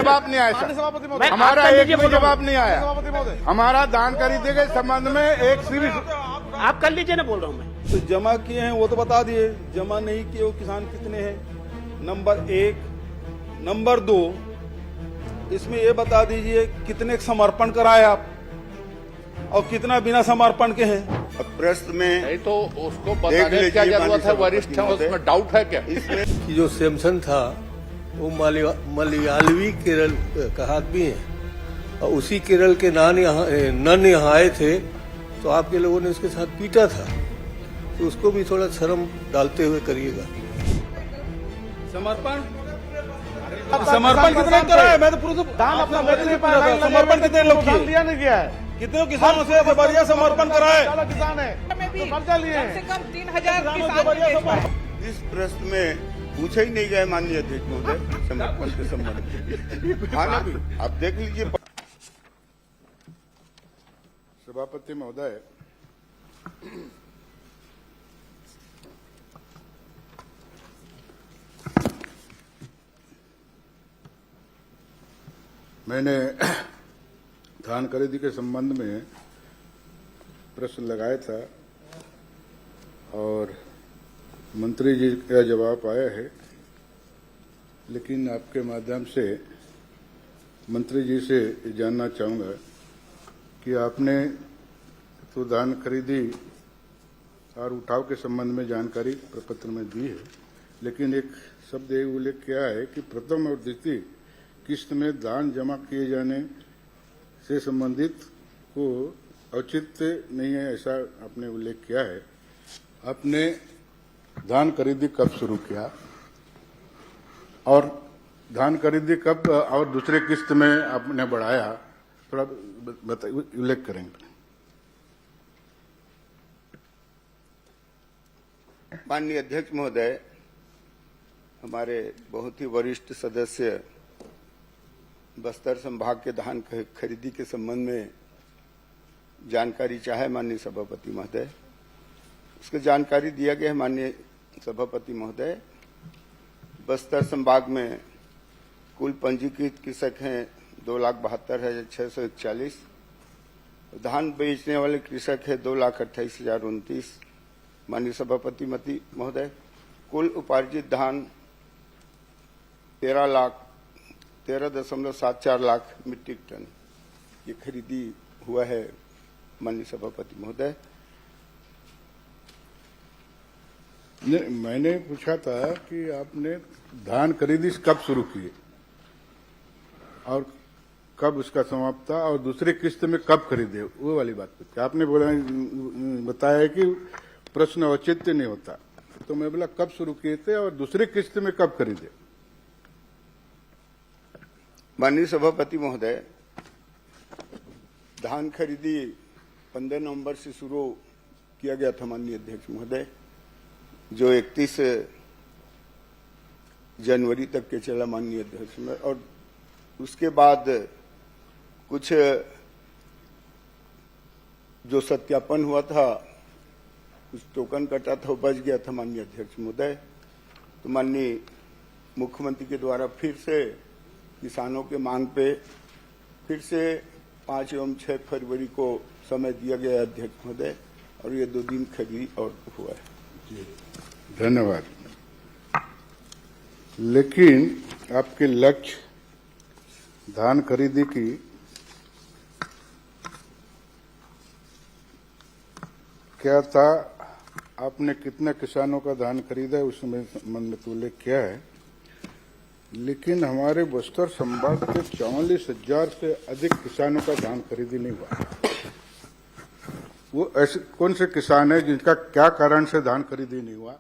जवाब नहीं आया सर। हमारा एक भी जवाब नहीं आया। हमारा धान खरीदी के संबंध में एक सिर्फ आप कर लीजिए ना, बोल रहा हूँ मैं। तो जमा किए हैं वो तो बता दिए, जमा नहीं किए वो किसान कितने हैं, नंबर 1। नंबर 2, इसमें ये बता दीजिए कितने समर्पण कराए आप और कितना बिना समर्पण के हैं। प्रश्न में नहीं तो उसको बताने की क्या जरूरत है, वरिष्ठ है, उसमें डाउट है क्या? कि जो सैमसन था वो मलयालवी केरल का आदमी है और उसी केरल के नन यहाँ आए थे तो आपके लोगों ने उसके साथ पीटा था, तो उसको भी थोड़ा शर्म डालते हुए करिएगा। समर्पण कितने कराए? मैं तो पूरा अपना समर्पण कितने लोग किया नहीं किया है? कितने किसानों से बढ़िया समर्पण कराए? किसान है कम से कम 3000 इस प्रश्न में पूछे ही नहीं गए माननीय अध्यक्ष महोदय समर्पण के संबंध में। हाँ ना, आप देख लीजिए। सभापति महोदय, मैंने धान खरीदी के संबंध में प्रश्न लगाया था और मंत्री जी का जवाब आया है, लेकिन आपके माध्यम से मंत्री जी से जानना चाहूंगा कि आपने तो धान खरीदी और उठाव के संबंध में जानकारी प्रपत्र में दी है, लेकिन एक शब्द ये उल्लेख किया है कि प्रथम और द्वितीय किस्त में धान जमा किए जाने से संबंधित को औचित्य नहीं है, ऐसा आपने उल्लेख किया है। आपने धान खरीदी कब शुरू किया और धान खरीदी कब और दूसरे किस्त में आपने बढ़ाया, थोड़ा उल्लेख करेंगे। माननीय अध्यक्ष महोदय, हमारे बहुत ही वरिष्ठ सदस्य बस्तर संभाग के धान खरीदी के संबंध में जानकारी चाहे माननीय सभापति महोदय, उसको जानकारी दिया गया है। माननीय सभापति महोदय, बस्तर संभाग में कुल पंजीकृत कृषक हैं 2,72,641। धान बेचने वाले कृषक है 2,28,029। माननीय सभापति महोदय, कुल उपार्जित धान 13.74 लाख मीट्रिक टन ये खरीदी हुआ है। माननीय सभापति महोदय, मैंने पूछा था कि आपने धान खरीदी कब शुरू की और कब उसका समाप्त था और दूसरी किस्त में कब खरीदे, वो वाली बात पूछी। आपने बताया कि प्रश्न औचित्य नहीं होता, तो मैं बोला कब शुरू किए थे और दूसरी किस्त में कब खरीदे। माननीय सभापति महोदय, धान खरीदी 15 नवंबर से शुरू किया गया था माननीय अध्यक्ष महोदय, जो 31 जनवरी तक के चला माननीय अध्यक्ष में, और उसके बाद कुछ जो सत्यापन हुआ था, कुछ टोकन कटा था, वो बच गया था माननीय अध्यक्ष महोदय। तो माननीय मुख्यमंत्री के द्वारा फिर से किसानों के मांग पे फिर से 5 एवं 6 फरवरी को समय दिया गया अध्यक्ष महोदय, और ये 2 दिन खरीदी और हुआ है। धन्यवाद। लेकिन आपके लक्ष्य धान खरीदी की क्या था, आपने कितने किसानों का धान खरीदा है उसमें संबंध में तो उल्लेख किया है, लेकिन हमारे बस्तर संभाग के 44,000 से अधिक किसानों का धान खरीदी नहीं हुआ। वो ऐसे कौन से किसान हैं जिनका क्या कारण से धान खरीदी नहीं हुआ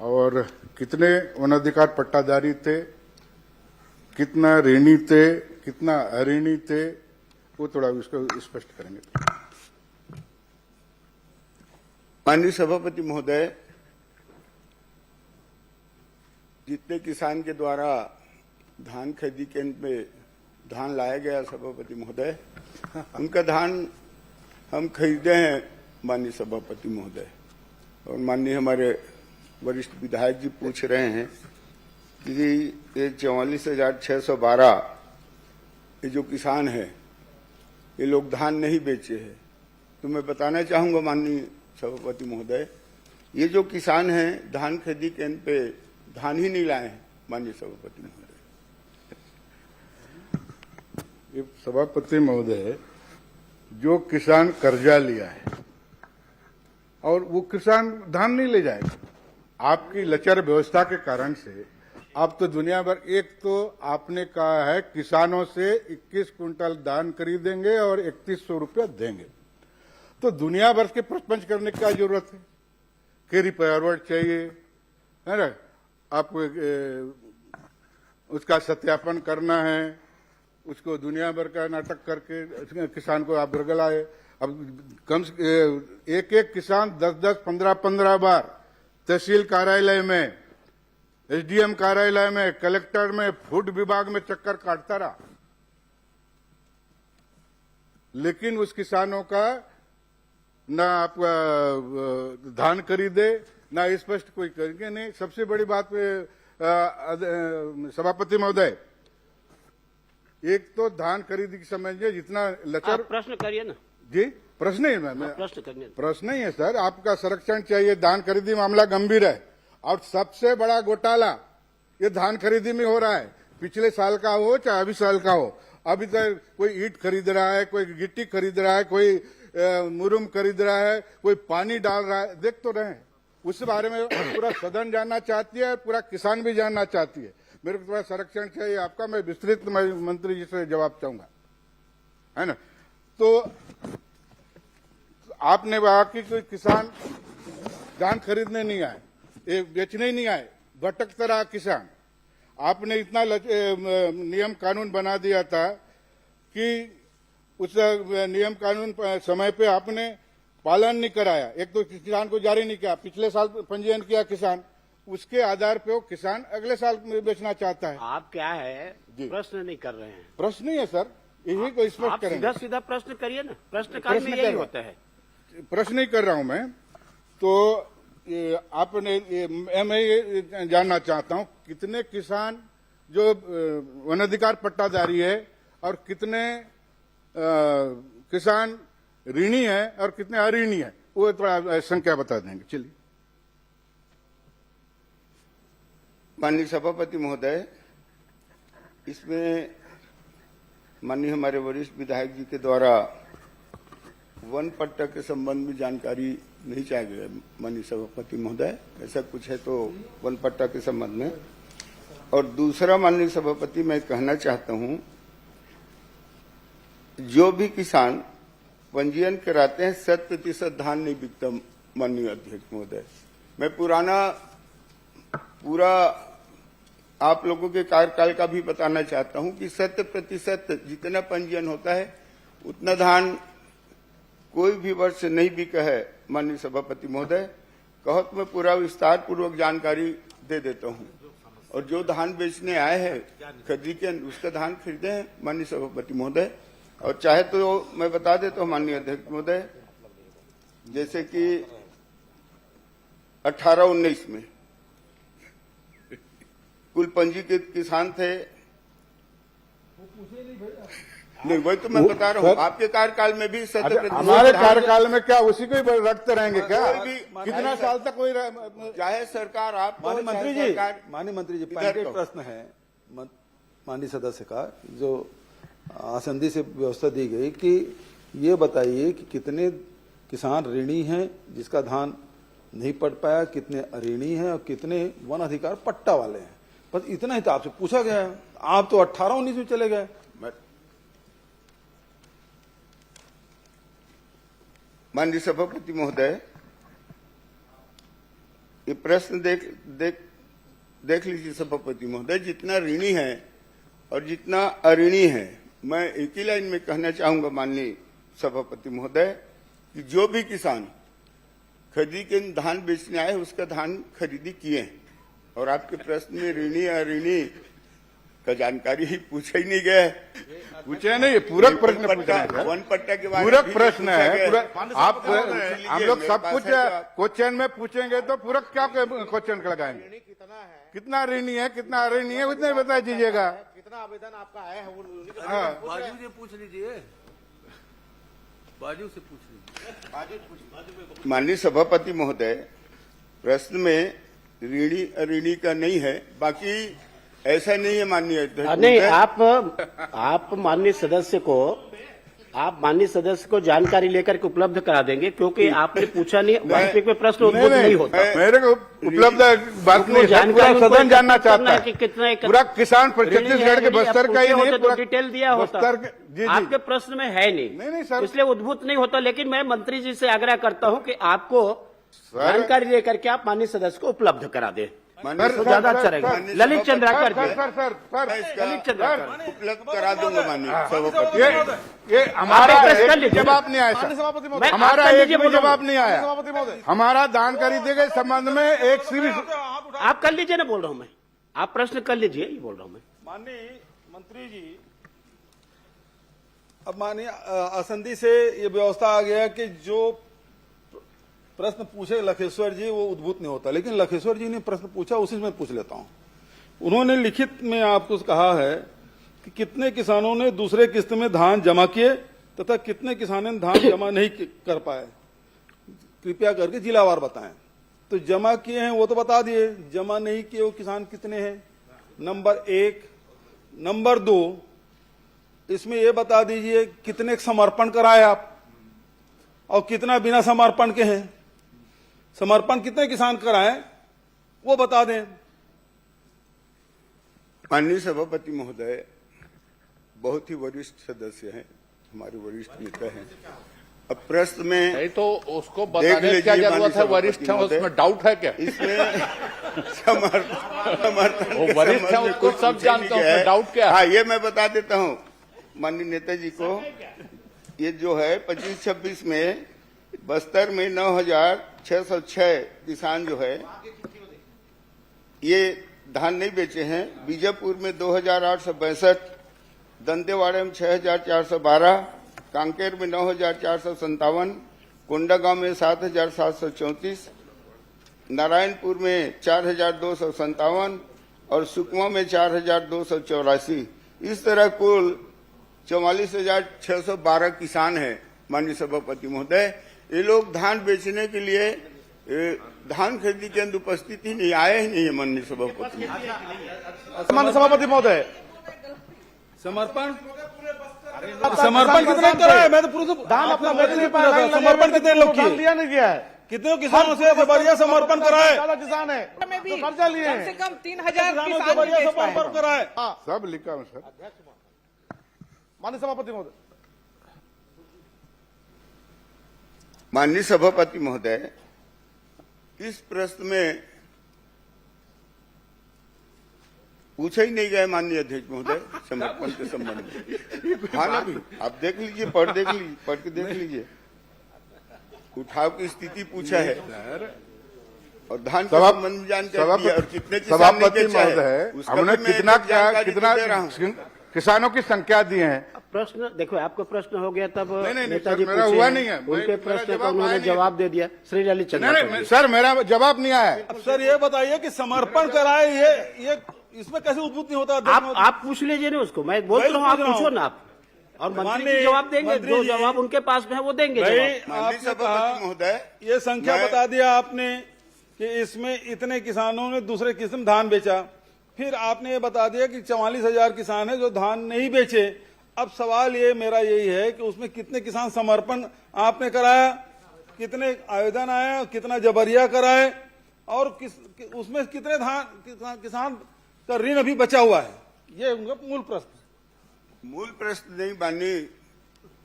और कितने वनाधिकार पट्टाधारी थे, कितना ऋणी थे, कितना अऋणी थे, वो थोड़ा इसको स्पष्ट करेंगे। माननीय सभापति महोदय, जितने किसान के द्वारा धान खरीदी केंद्र में धान लाया गया सभापति महोदय, उनका धान हम खरीदे हैं माननीय सभापति महोदय। और माननीय हमारे वरिष्ठ विधायक जी पूछ रहे हैं कि ये 44,612 ये जो किसान है ये लोग धान नहीं बेचे हैं। तो मैं बताना चाहूंगा माननीय सभापति महोदय, ये जो किसान हैं धान खरीदी केंद्र पे धान ही नहीं लाए हैं माननीय सभापति महोदय। ये सभापति महोदय, जो किसान कर्जा लिया है और वो किसान धान नहीं ले जाएगा, आपकी लचर व्यवस्था के कारण से आप तो दुनिया भर, एक तो आपने कहा है किसानों से 21 कुंटल धान खरीदेंगे और 3100 रुपया देंगे, तो दुनिया भर के प्रपंच करने की क्या जरूरत है? कैरी फॉरवर्ड चाहिए, है ना, आप उसका सत्यापन करना है, उसको दुनिया भर का नाटक करके किसान को आप गरगलाए। अब कम से एक किसान 10-10, 15-15 बार तहसील कार्यालय में, एसडीएम कार्यालय में, कलेक्टर में, फूड विभाग में चक्कर काटता रहा, लेकिन उस किसानों का ना आप धान खरीदे ना स्पष्ट कोई करेंगे नहीं। सबसे बड़ी बात सभापति महोदय, एक तो धान खरीदी की समझिए जितना लचर। आप प्रश्न करिए ना जी, प्रश्न ही है, मैं प्रश्न करिए। प्रश्न ही है सर, आपका संरक्षण चाहिए। धान खरीदी मामला गंभीर है और सबसे बड़ा घोटाला ये धान खरीदी में हो रहा है, पिछले साल का हो चाहे अभी साल का हो। अभी तक कोई ईंट खरीद रहा है, कोई गिट्टी खरीद रहा है, कोई मुरुम खरीद रहा है, कोई पानी डाल रहा है, देख तो रहे हैं। उस बारे में पूरा सदन जानना चाहती है, पूरा किसान भी जानना चाहती है। मेरे को थोड़ा संरक्षण चाहिए आपका, मैं विस्तृत मंत्री जी से जवाब चाहूंगा, है ना। तो आपने कहा कि कोई किसान धान खरीदने नहीं आए, बेचने ही नहीं आए, भटकता रहा किसान। आपने इतना नियम कानून बना दिया था कि उस नियम कानून समय पे आपने पालन नहीं कराया। एक तो किसान को जारी नहीं किया, पिछले साल पंजीयन किया किसान, उसके आधार पे वो किसान अगले साल बेचना चाहता है। आप क्या है प्रश्न नहीं कर रहे हैं। प्रश्न नहीं है सर, यही को स्पष्ट करेंगे। सीधा सीधा प्रश्न करिए ना, प्रश्नकाल में यही होता है। प्रश्न नहीं कर रहा हूं मैं, तो आपने मैं ये जानना चाहता हूं कितने किसान जो वनाधिकार पट्टाधारी है और कितने किसान ऋणी है और कितने अऋणी है, वो थोड़ा संख्या बता देंगे। चलिए। माननीय सभापति महोदय, इसमें माननीय हमारे वरिष्ठ विधायक जी के द्वारा वन पट्टा के संबंध में जानकारी नहीं चाहिए गया माननीय सभापति महोदय, ऐसा कुछ है तो वन पट्टा के संबंध में। और दूसरा माननीय सभापति, मैं कहना चाहता हूं, जो भी किसान पंजीयन कराते हैं 100% धान नहीं बिकता माननीय अध्यक्ष महोदय। मैं पूरा आप लोगों के कार्यकाल का भी बताना चाहता हूं कि 100% जितना पंजीयन होता है उतना धान कोई भी वर्ष नहीं बिका है माननीय सभापति महोदय। कहो तो मैं पूरा विस्तार पूर्वक जानकारी दे देता हूं। और जो धान बेचने आए हैं खरीदी के, उसका धान खरीदे हैं माननीय सभापति महोदय। और चाहे तो मैं बता देता हूं माननीय अध्यक्ष महोदय, जैसे कि 18-19 में कुल पंजीकृत किसान थे, नहीं वही तो मैं बता रहा हूँ। आपके कार्यकाल में भी 100%। हमारे कार्यकाल में क्या उसी को ही रखते रहेंगे क्या? कितना साल तक कोई चाहे सरकार आप माननीय मंत्री जी पहले प्रश्न है माननीय सदस्य का, जो आसंदी से व्यवस्था दी गई कि ये बताइए कि कितने किसान ऋणी हैं जिसका धान नहीं पट पाया, कितने अऋणी हैं और कितने वन अधिकार पट्टा वाले हैं। बस इतना ही तो आपसे पूछा गया है। आप तो 18-19 में चले गए। माननीय सभापति महोदय, ये प्रश्न देख लीजिए सभापति महोदय, जितना ऋणी है और जितना अऋणी है, मैं एक ही लाइन में कहना चाहूंगा माननीय सभापति महोदय कि जो भी किसान खरीदी के धान बेचने आए उसका धान खरीदी किए। और आपके प्रश्न में ऋणी अऋणी का जानकारी ही पूछा ही नहीं गया है। पूछे नहीं, पूरक प्रश्न पूछ रहे हैं सर। वन पट्टा के बारे में पूरक भी प्रश्न पूछा है। गया पूरक आप हम लोग सब मेरे कुछ पास है क्वेश्चन में पूछेंगे तो पूरक क्या क्वेश्चन लगाएंगे? कितना ऋणी है, कितना ऋणी है, उतने बता दीजिएगा। कितना आवेदन आपका आया है वो बाजू से पूछ लीजिए, बाजू से पूछ लीजिए। माननीय सभापति महोदय, प्रश्न में ऋणी अऋणी का नहीं है, बाकी ऐसा नहीं है माननीय अध्यक्ष नहीं, महोदय। आप माननीय सदस्य को जानकारी लेकर के उपलब्ध करा देंगे, क्योंकि आपने पूछा नहीं, वास्तविक में प्रश्न उद्भुत नहीं होता। मेरे को उपलब्ध बात नहीं, जानकारी पूरा सदन जानना करना चाहता है कि है। कितना पूरा किसान छत्तीसगढ़ के बस्तर का ही नहीं, तो डिटेल दिया होता। बस्तर के- जी, जी। आपके प्रश्न में है नहीं, नहीं, सर। इसलिए उद्भुत नहीं होता। लेकिन मैं मंत्री जी से आग्रह करता हूं कि आपको जानकारी लेकर के आप माननीय सदस्य को उपलब्ध करा दें, माननीय तो ज्यादा अच्छा रहेगा। माननीय ललित चंद्राकर सर जी, सर सर मैं इसका ललित चंद्राकर उपलब्ध करा दूंगा माननीय सभापति। ये हमारा आप एक एक कर भी लीजिए। जवाब नहीं आया माननीय सर। सभापति महोदय, हमारा आप कर एक लीजिए, भी बोलो। जवाब नहीं आया। सभापति महोदय, हमारा जानकारी देने के संबंध में एक सीरीज हाथ उठा। आप कर लीजिए ना, बोल रहा हूं मैं। आप प्रश्न कर लीजिए, ये बोल रहा हूं मैं। माननीय मंत्री जी, अब माननीय असंधि से ये व्यवस्था आ गया कि जो प्रश्न पूछे लखेश्वर जी वो उद्भुत नहीं होता, लेकिन लखेश्वर जी ने प्रश्न पूछा, उसी में पूछ लेता हूं। उन्होंने लिखित में आपको कहा है कि कितने किसानों ने दूसरे किस्त में धान जमा किए तथा कितने किसानों ने धान जमा नहीं कर पाए, कृपया करके जिलावार बताएं। तो जमा किए हैं वो तो बता दिए, जमा नहीं किए वो किसान कितने हैं, नंबर 1। नंबर 2, इसमें ये बता दीजिए कितने समर्पण कराए आप और कितना बिना समर्पण के हैं। समर्पण कितने किसान कराए वो बता दें। माननीय सभापति महोदय, बहुत ही वरिष्ठ सदस्य हैं, हमारे वरिष्ठ नेता हैं। अब प्रश्न में नहीं तो उसको देख बताने की लीजिए क्या जरूरत है? माननीय वरिष्ठ है, सभापति उसमें डाउट है क्या? इसमें समर्थन वो के वरिष्ठ है, संबंध में उसको कोई सब पूछे जानते नहीं हैं, गया उसमें डाउट क्या है? हाँ, ये मैं बता देता हूँ माननीय नेताजी को। ये जो है 25-26 में बस्तर में 9,606 किसान जो है ये धान नहीं बेचे हैं। बीजापुर में 2,862, दंतेवाड़ा में 6,412, कांकेर में 9,457, कोंडागांव में 7,734, नारायणपुर में 4,257 और सुकमा में 4,284। इस तरह कुल 44,612 किसान हैं माननीय सभापति महोदय। ये लोग धान बेचने के लिए धान खरीदी के अंदर उपस्थित ही नहीं, आए ही नहीं है माननीय सभापति। माननीय सभापति महोदय, समर्पण कितने कराए? मैं तो पूरा धान अपना बेच नहीं पा रहा। समर्पण कितने लोग किए? लिया नहीं गया है। कितने किसानों से जबरिया समर्पण कराए? ज्यादा किसान है में भी तो कर्जा लिए कम से हैं। कम 3,000 किसानों से किसान जबरिया बेच पाए। समर्पण कराए। सब लिखा हूँ सर। माननीय सभापति महोदय, माननीय सभापति महोदय, इस प्रश्न में पूछा ही नहीं गया माननीय अध्यक्ष महोदय समर्पण के संबंध में। हाँ ना, भी आप देख लीजिए, पढ़ के देख लीजिए। उठाव की स्थिति पूछा है और धान के संबंध में जानकारी दी है और कितने किसान ने सभापति बेचा है, महोदय, उसका हमने भी मैं कितना जानकारी दे रहा हूं। किसानों की संख्या दी है। प्रश्न देखो, आपका प्रश्न हो गया तब नहीं, नेताजी सर, मेरा पूछे हुआ हैं, नहीं है। उनके मेरा प्रश्न का जवाब उन्होंने आया नहीं। जवाब दे दिया। श्री ललित नहीं, चंद्राकर नहीं जी। सर, मेरा जवाब नहीं आया है। अब सर ये बताइए कि समर्पण कराए ये इसमें कैसे उद्भूत नहीं होता? आप पूछ लीजिए ना उसको, मैं बोल रहा हूँ, आप पूछो ना आप, और मंत्री माननीय जी जवाब देंगे। मंत्री जो जी, जवाब उनके पास में है वो देंगे भाई, जवाब। माननीय आपने सभापति कहा महोदय, ये संख्या मैं- बता दिया आपने कि इसमें इतने किसानों ने दूसरे किस्म में धान बेचा। फिर आपने ये बता दिया कि 44,000 किसान है जो धान नहीं बेचे। अब सवाल ये मेरा यही है कि उसमें कितने किसान समर्पण आपने कराया, कितने आवेदन आए, कितना जबरिया कराए और उसमें कितने किसान का ऋण अभी बचा हुआ है? ये उनका मूल प्रश्न। मूल प्रश्न नहीं माननीय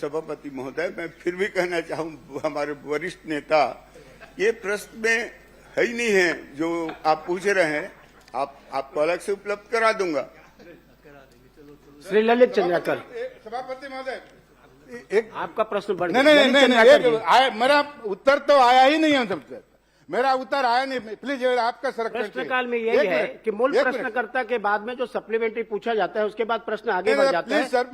सभापति महोदय, मैं फिर भी कहना चाहूँ हमारे वरिष्ठ नेता, ये प्रश्न में है ही नहीं है जो आप पूछ रहे हैं। आपको अलग से उपलब्ध करा दूंगा। श्री ललित चंद्राकर, सभापति महोदय, एक आपका प्रश्न बढ़ नहीं गया। नहीं ललित नहीं चंद्राकर नहीं, जी। मेरा उत्तर तो आया ही नहीं है सबसे। मेरा उत्तर आया नहीं, प्लीज आपका संरक्षण प्रश्नकाल में यही है कि मूल प्रश्नकर्ता के बाद में जो सप्लीमेंट्री पूछा जाता है उसके बाद प्रश्न आगे बढ़ जाता है। Please sir.